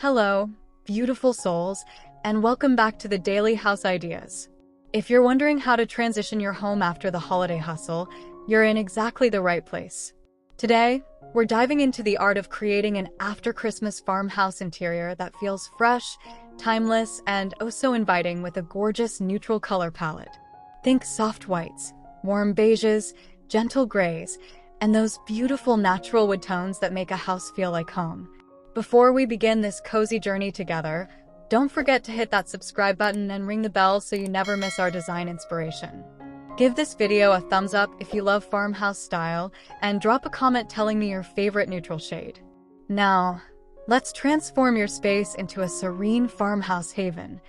Hello, beautiful souls, and welcome back to the Daily House Ideas. If you're wondering how to transition your home after the holiday hustle, you're in exactly the right place. Today, we're diving into the art of creating an After Christmas farmhouse interior that feels fresh, timeless, and oh so inviting with a gorgeous neutral color palette. Think soft whites, warm beiges, gentle grays, and those beautiful natural wood tones that make a house feel like home. Before we begin this cozy journey together, don't forget to hit that subscribe button and ring the bell so you never miss our design inspiration. Give this video a thumbs up if you love farmhouse style, and drop a comment telling me your favorite neutral shade. Now, let's transform your space into a serene farmhouse haven.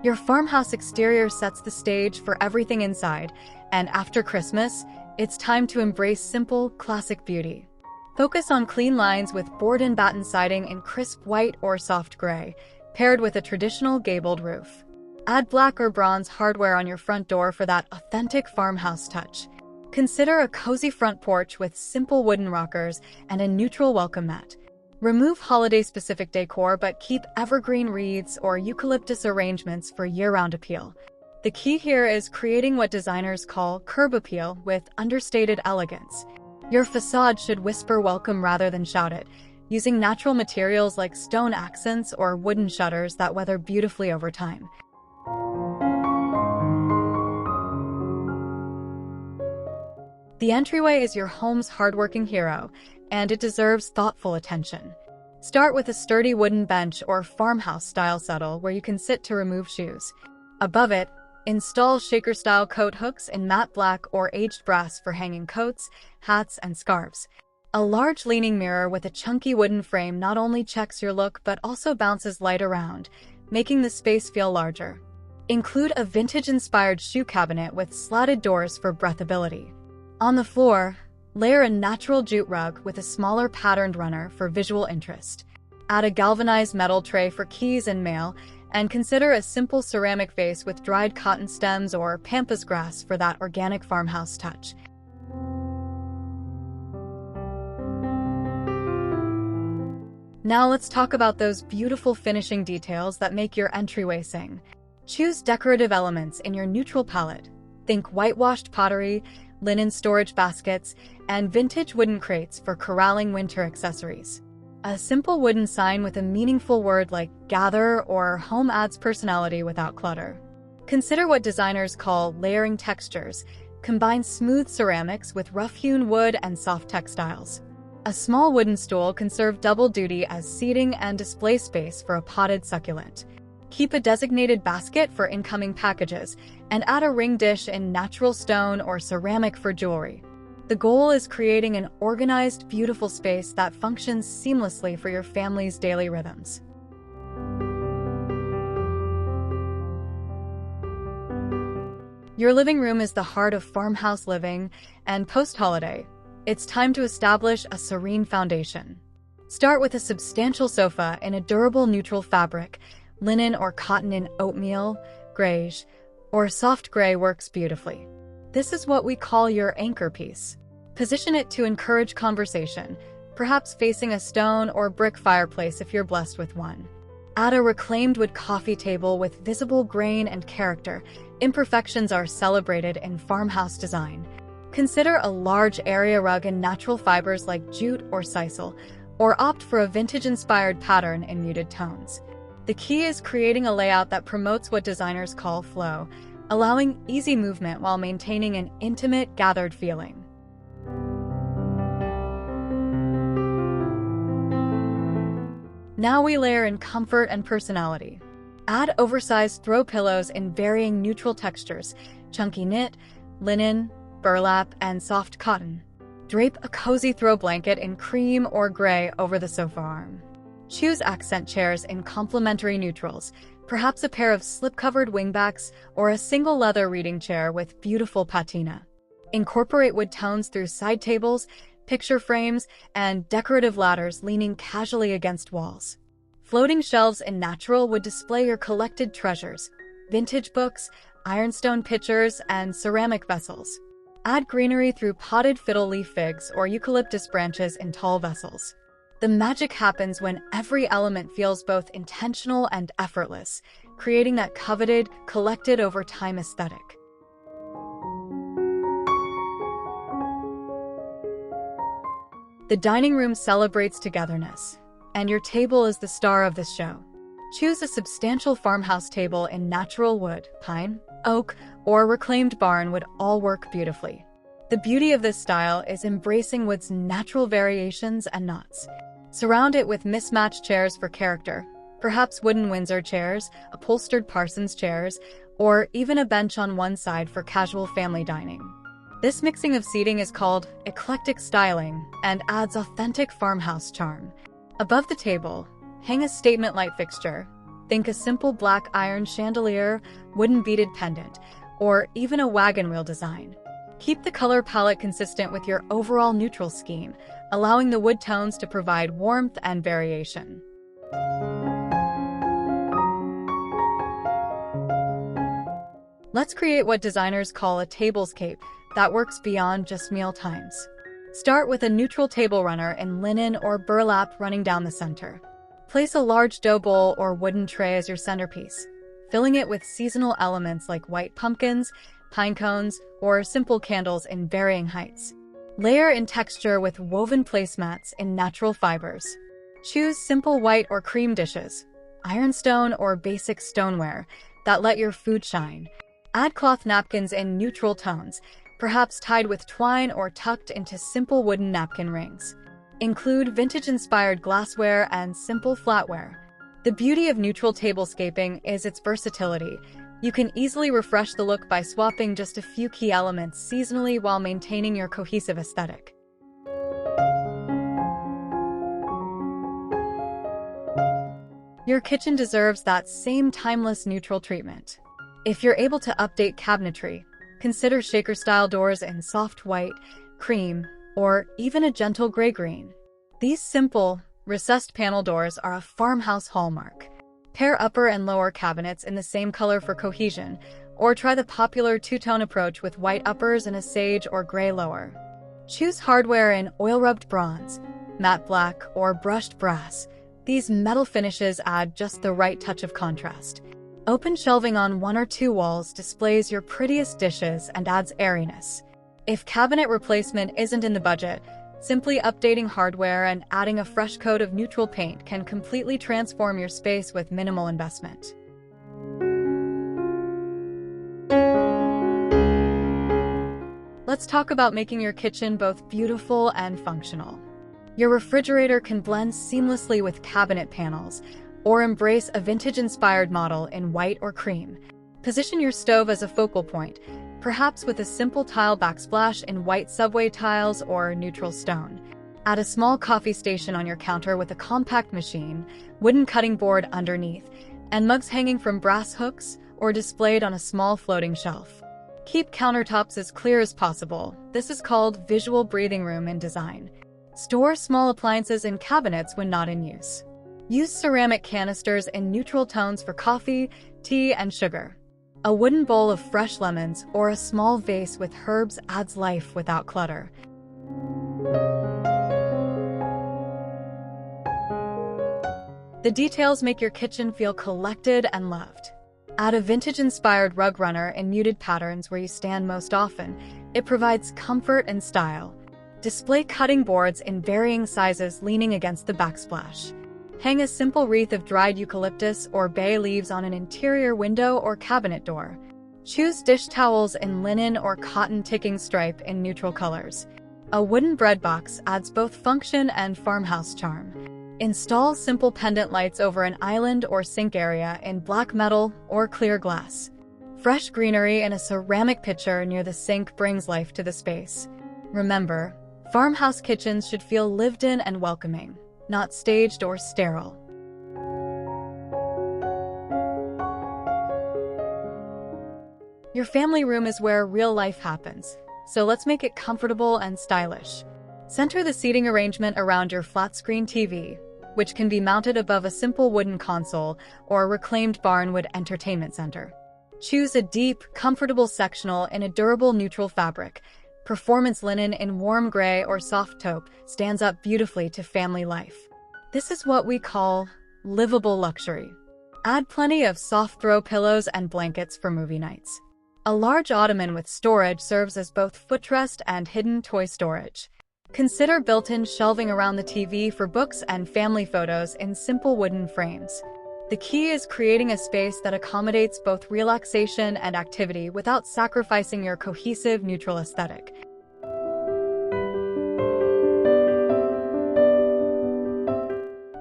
Your farmhouse exterior sets the stage for everything inside, and after Christmas, it's time to embrace simple, classic beauty. Focus on clean lines with board and batten siding in crisp white or soft gray, paired with a traditional gabled roof. Add black or bronze hardware on your front door for that authentic farmhouse touch. Consider a cozy front porch with simple wooden rockers and a neutral welcome mat. Remove holiday-specific decor but keep evergreen wreaths or eucalyptus arrangements for year-round appeal. The key here is creating what designers call curb appeal with understated elegance. Your facade should whisper welcome rather than shout it, using natural materials like stone accents or wooden shutters that weather beautifully over time. The entryway is your home's hardworking hero, and it deserves thoughtful attention. Start with a sturdy wooden bench or farmhouse-style settle where you can sit to remove shoes. Above it, install shaker-style coat hooks in matte black or aged brass for hanging coats, hats, and scarves. A large leaning mirror with a chunky wooden frame not only checks your look but also bounces light around, making the space feel larger. Include a vintage-inspired shoe cabinet with slatted doors for breathability. On the floor, layer a natural jute rug with a smaller patterned runner for visual interest. Add a galvanized metal tray for keys and mail, and consider a simple ceramic vase with dried cotton stems or pampas grass for that organic farmhouse touch. Now let's talk about those beautiful finishing details that make your entryway sing. Choose decorative elements in your neutral palette. Think whitewashed pottery, linen storage baskets, and vintage wooden crates for corralling winter accessories. A simple wooden sign with a meaningful word like gather or home adds personality without clutter. Consider what designers call layering textures. Combine smooth ceramics with rough-hewn wood and soft textiles. A small wooden stool can serve double duty as seating and display space for a potted succulent. Keep a designated basket for incoming packages, and add a ring dish in natural stone or ceramic for jewelry. The goal is creating an organized, beautiful space that functions seamlessly for your family's daily rhythms. Your living room is the heart of farmhouse living, and post-holiday, it's time to establish a serene foundation. Start with a substantial sofa in a durable neutral fabric. Linen or cotton in oatmeal, greige, or soft gray works beautifully. This is what we call your anchor piece. Position it to encourage conversation, perhaps facing a stone or brick fireplace if you're blessed with one. Add a reclaimed wood coffee table with visible grain and character. Imperfections are celebrated in farmhouse design. Consider a large area rug in natural fibers like jute or sisal, or opt for a vintage-inspired pattern in muted tones. The key is creating a layout that promotes what designers call flow, allowing easy movement while maintaining an intimate, gathered feeling. Now we layer in comfort and personality. Add oversized throw pillows in varying neutral textures, chunky knit, linen, burlap, and soft cotton. Drape a cozy throw blanket in cream or gray over the sofa arm. Choose accent chairs in complementary neutrals, perhaps a pair of slip-covered wingbacks or a single leather reading chair with beautiful patina. Incorporate wood tones through side tables, picture frames, and decorative ladders leaning casually against walls. Floating shelves in natural wood display your collected treasures, vintage books, ironstone pitchers, and ceramic vessels. Add greenery through potted fiddle leaf figs or eucalyptus branches in tall vessels. The magic happens when every element feels both intentional and effortless, creating that coveted, collected over time aesthetic. The dining room celebrates togetherness, and your table is the star of this show. Choose a substantial farmhouse table in natural wood, pine, oak, or reclaimed barn would all work beautifully. The beauty of this style is embracing wood's natural variations and knots. Surround it with mismatched chairs for character, perhaps wooden Windsor chairs, upholstered Parsons chairs, or even a bench on one side for casual family dining. This mixing of seating is called eclectic styling and adds authentic farmhouse charm. Above the table, hang a statement light fixture. Think a simple black iron chandelier, wooden beaded pendant, or even a wagon wheel design. Keep the color palette consistent with your overall neutral scheme, allowing the wood tones to provide warmth and variation. Let's create what designers call a tablescape that works beyond just meal times. Start with a neutral table runner in linen or burlap running down the center. Place a large dough bowl or wooden tray as your centerpiece, filling it with seasonal elements like white pumpkins, pine cones, or simple candles in varying heights. Layer in texture with woven placemats in natural fibers. Choose simple white or cream dishes, ironstone or basic stoneware that let your food shine. Add cloth napkins in neutral tones, perhaps tied with twine or tucked into simple wooden napkin rings. Include vintage-inspired glassware and simple flatware. The beauty of neutral tablescaping is its versatility. You can easily refresh the look by swapping just a few key elements seasonally while maintaining your cohesive aesthetic. Your kitchen deserves that same timeless neutral treatment. If you're able to update cabinetry, consider shaker-style doors in soft white, cream, or even a gentle gray-green. These simple, recessed panel doors are a farmhouse hallmark. Pair upper and lower cabinets in the same color for cohesion, or try the popular two-tone approach with white uppers and a sage or gray lower. Choose hardware in oil-rubbed bronze, matte black, or brushed brass. These metal finishes add just the right touch of contrast. Open shelving on one or two walls displays your prettiest dishes and adds airiness. If cabinet replacement isn't in the budget, simply updating hardware and adding a fresh coat of neutral paint can completely transform your space with minimal investment. Let's talk about making your kitchen both beautiful and functional. Your refrigerator can blend seamlessly with cabinet panels, or embrace a vintage-inspired model in white or cream. Position your stove as a focal point, perhaps with a simple tile backsplash in white subway tiles or neutral stone. Add a small coffee station on your counter with a compact machine, wooden cutting board underneath, and mugs hanging from brass hooks or displayed on a small floating shelf. Keep countertops as clear as possible. This is called visual breathing room in design. Store small appliances in cabinets when not in use. Use ceramic canisters in neutral tones for coffee, tea, and sugar. A wooden bowl of fresh lemons or a small vase with herbs adds life without clutter. The details make your kitchen feel collected and loved. Add a vintage-inspired rug runner in muted patterns where you stand most often. It provides comfort and style. Display cutting boards in varying sizes leaning against the backsplash. Hang a simple wreath of dried eucalyptus or bay leaves on an interior window or cabinet door. Choose dish towels in linen or cotton ticking stripe in neutral colors. A wooden bread box adds both function and farmhouse charm. Install simple pendant lights over an island or sink area in black metal or clear glass. Fresh greenery in a ceramic pitcher near the sink brings life to the space. Remember, farmhouse kitchens should feel lived in and welcoming, not staged or sterile. Your family room is where real life happens, so let's make it comfortable and stylish. Center the seating arrangement around your flat-screen TV, which can be mounted above a simple wooden console or a reclaimed barnwood entertainment center. Choose a deep, comfortable sectional in a durable neutral fabric. Performance linen in warm gray or soft taupe stands up beautifully to family life. This is what we call livable luxury. Add plenty of soft throw pillows and blankets for movie nights. A large ottoman with storage serves as both footrest and hidden toy storage. Consider built-in shelving around the TV for books and family photos in simple wooden frames. The key is creating a space that accommodates both relaxation and activity without sacrificing your cohesive, neutral aesthetic.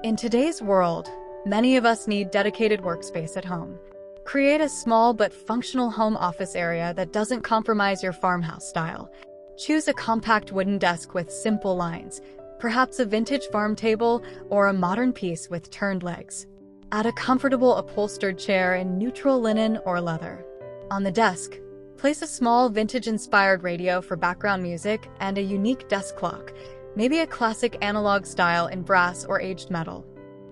In today's world, many of us need dedicated workspace at home. Create a small but functional home office area that doesn't compromise your farmhouse style. Choose a compact wooden desk with simple lines, perhaps a vintage farm table or a modern piece with turned legs. Add a comfortable upholstered chair in neutral linen or leather. On the desk, place a small vintage-inspired radio for background music and a unique desk clock, maybe a classic analog style in brass or aged metal.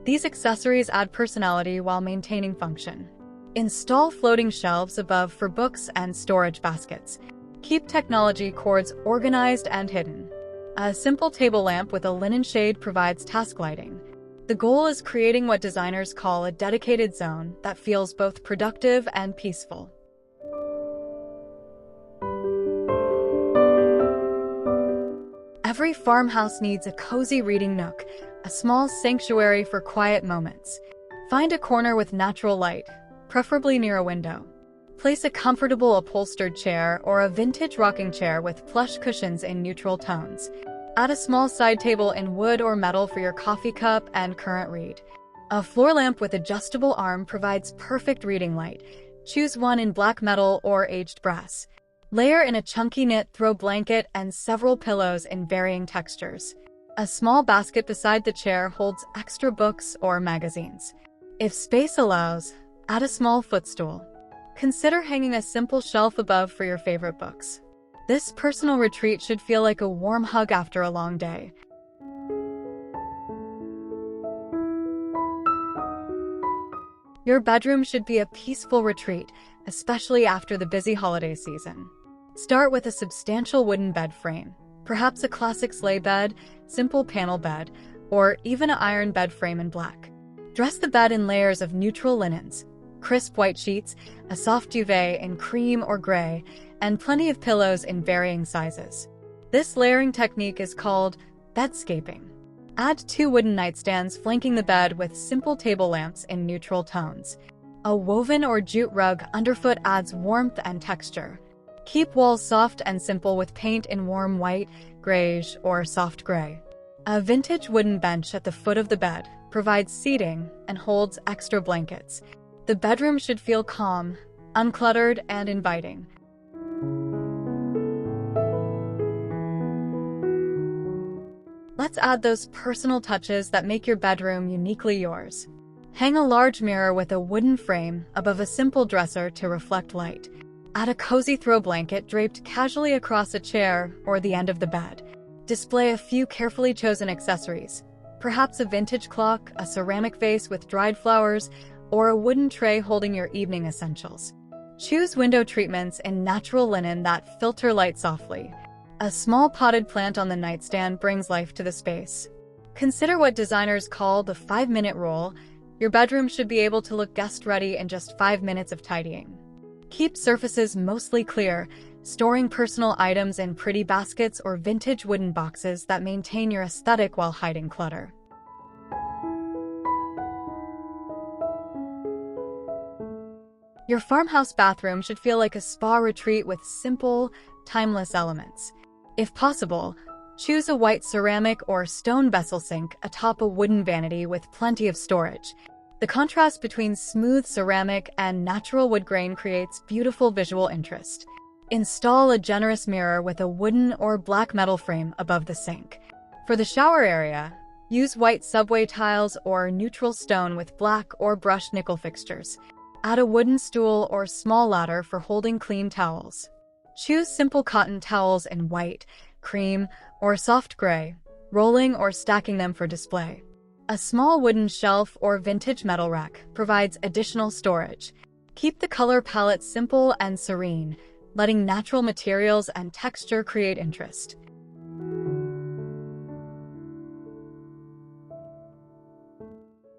These accessories add personality while maintaining function. Install floating shelves above for books and storage baskets. Keep technology cords organized and hidden. A simple table lamp with a linen shade provides task lighting. The goal is creating what designers call a dedicated zone that feels both productive and peaceful. Every farmhouse needs a cozy reading nook, a small sanctuary for quiet moments. Find a corner with natural light, preferably near a window. Place a comfortable upholstered chair or a vintage rocking chair with plush cushions in neutral tones. Add a small side table in wood or metal for your coffee cup and current read. A floor lamp with adjustable arm provides perfect reading light. Choose one in black metal or aged brass. Layer in a chunky knit throw blanket and several pillows in varying textures. A small basket beside the chair holds extra books or magazines. If space allows, add a small footstool. Consider hanging a simple shelf above for your favorite books. This personal retreat should feel like a warm hug after a long day. Your bedroom should be a peaceful retreat, especially after the busy holiday season. Start with a substantial wooden bed frame, perhaps a classic sleigh bed, simple panel bed, or even an iron bed frame in black. Dress the bed in layers of neutral linens, crisp white sheets, a soft duvet in cream or gray, and plenty of pillows in varying sizes. This layering technique is called bedscaping. Add 2 wooden nightstands flanking the bed with simple table lamps in neutral tones. A woven or jute rug underfoot adds warmth and texture. Keep walls soft and simple with paint in warm white, grayish, or soft gray. A vintage wooden bench at the foot of the bed provides seating and holds extra blankets. The bedroom should feel calm, uncluttered, and inviting. Let's add those personal touches that make your bedroom uniquely yours. Hang a large mirror with a wooden frame above a simple dresser to reflect light. Add a cozy throw blanket draped casually across a chair or the end of the bed. Display a few carefully chosen accessories, perhaps a vintage clock, a ceramic vase with dried flowers, or a wooden tray holding your evening essentials. Choose window treatments in natural linen that filter light softly. A small potted plant on the nightstand brings life to the space. Consider what designers call the 5-minute rule. Your bedroom should be able to look guest-ready in just 5 minutes of tidying. Keep surfaces mostly clear, storing personal items in pretty baskets or vintage wooden boxes that maintain your aesthetic while hiding clutter. Your farmhouse bathroom should feel like a spa retreat with simple, timeless elements. If possible, choose a white ceramic or stone vessel sink atop a wooden vanity with plenty of storage. The contrast between smooth ceramic and natural wood grain creates beautiful visual interest. Install a generous mirror with a wooden or black metal frame above the sink. For the shower area, use white subway tiles or neutral stone with black or brushed nickel fixtures. Add a wooden stool or small ladder for holding clean towels. Choose simple cotton towels in white, cream, or soft gray, rolling or stacking them for display. A small wooden shelf or vintage metal rack provides additional storage. Keep the color palette simple and serene, letting natural materials and texture create interest.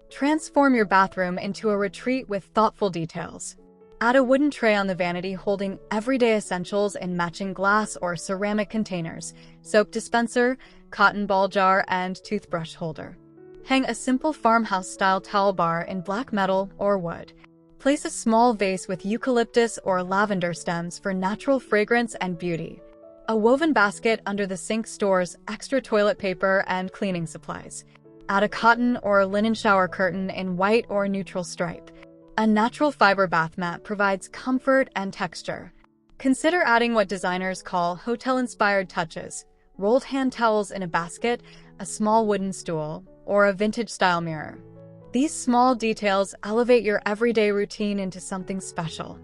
Transform your bathroom into a retreat with thoughtful details. Add a wooden tray on the vanity holding everyday essentials in matching glass or ceramic containers, soap dispenser, cotton ball jar, and toothbrush holder. Hang a simple farmhouse-style towel bar in black metal or wood. Place a small vase with eucalyptus or lavender stems for natural fragrance and beauty. A woven basket under the sink stores extra toilet paper and cleaning supplies. Add a cotton or linen shower curtain in white or neutral stripe. A natural fiber bath mat provides comfort and texture. Consider adding what designers call hotel-inspired touches: rolled hand towels in a basket, a small wooden stool, or a vintage-style mirror. These small details elevate your everyday routine into something special.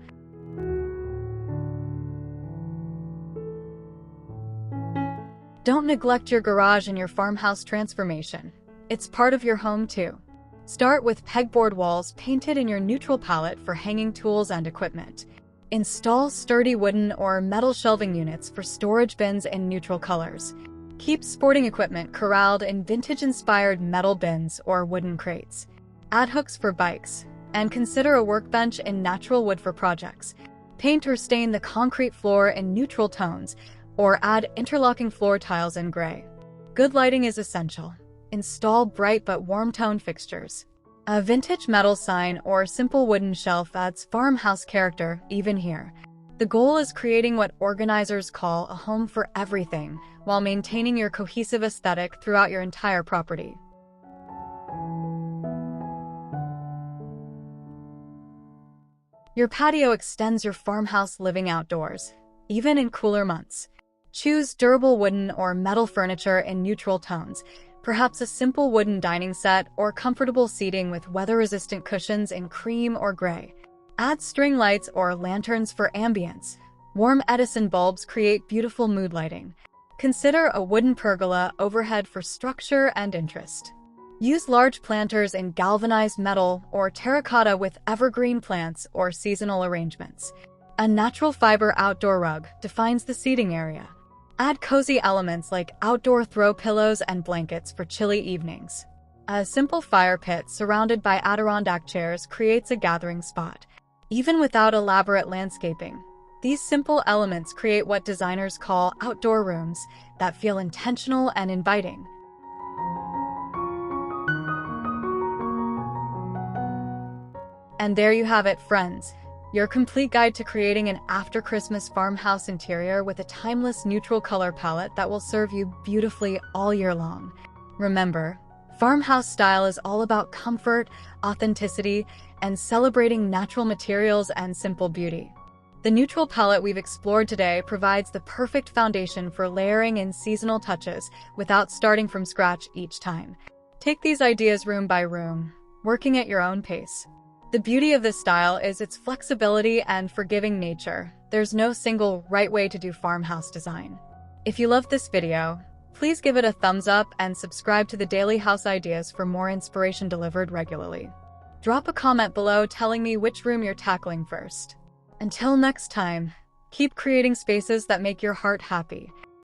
Don't neglect your garage in your farmhouse transformation. It's part of your home too. Start with pegboard walls painted in your neutral palette for hanging tools and equipment. Install sturdy wooden or metal shelving units for storage bins in neutral colors. Keep sporting equipment corralled in vintage-inspired metal bins or wooden crates. Add hooks for bikes, and consider a workbench in natural wood for projects. Paint or stain the concrete floor in neutral tones, or add interlocking floor tiles in gray. Good lighting is essential. Install bright but warm-toned fixtures. A vintage metal sign or simple wooden shelf adds farmhouse character even here. The goal is creating what organizers call a home for everything, while maintaining your cohesive aesthetic throughout your entire property. Your patio extends your farmhouse living outdoors, even in cooler months. Choose durable wooden or metal furniture in neutral tones, perhaps a simple wooden dining set or comfortable seating with weather-resistant cushions in cream or gray. Add string lights or lanterns for ambience. Warm Edison bulbs create beautiful mood lighting. Consider a wooden pergola overhead for structure and interest. Use large planters in galvanized metal or terracotta with evergreen plants or seasonal arrangements. A natural fiber outdoor rug defines the seating area. Add cozy elements like outdoor throw pillows and blankets for chilly evenings. A simple fire pit surrounded by Adirondack chairs creates a gathering spot. Even without elaborate landscaping, these simple elements create what designers call outdoor rooms that feel intentional and inviting. And there you have it, friends. Your complete guide to creating an After Christmas farmhouse interior with a timeless neutral color palette that will serve you beautifully all year long. Remember, farmhouse style is all about comfort, authenticity, and celebrating natural materials and simple beauty. The neutral palette we've explored today provides the perfect foundation for layering in seasonal touches without starting from scratch each time. Take these ideas room by room, working at your own pace. The beauty of this style is its flexibility and forgiving nature. There's no single right way to do farmhouse design. If you loved this video, please give it a thumbs up and subscribe to the Daily House Ideas for more inspiration delivered regularly. Drop a comment below telling me which room you're tackling first. Until next time, keep creating spaces that make your heart happy.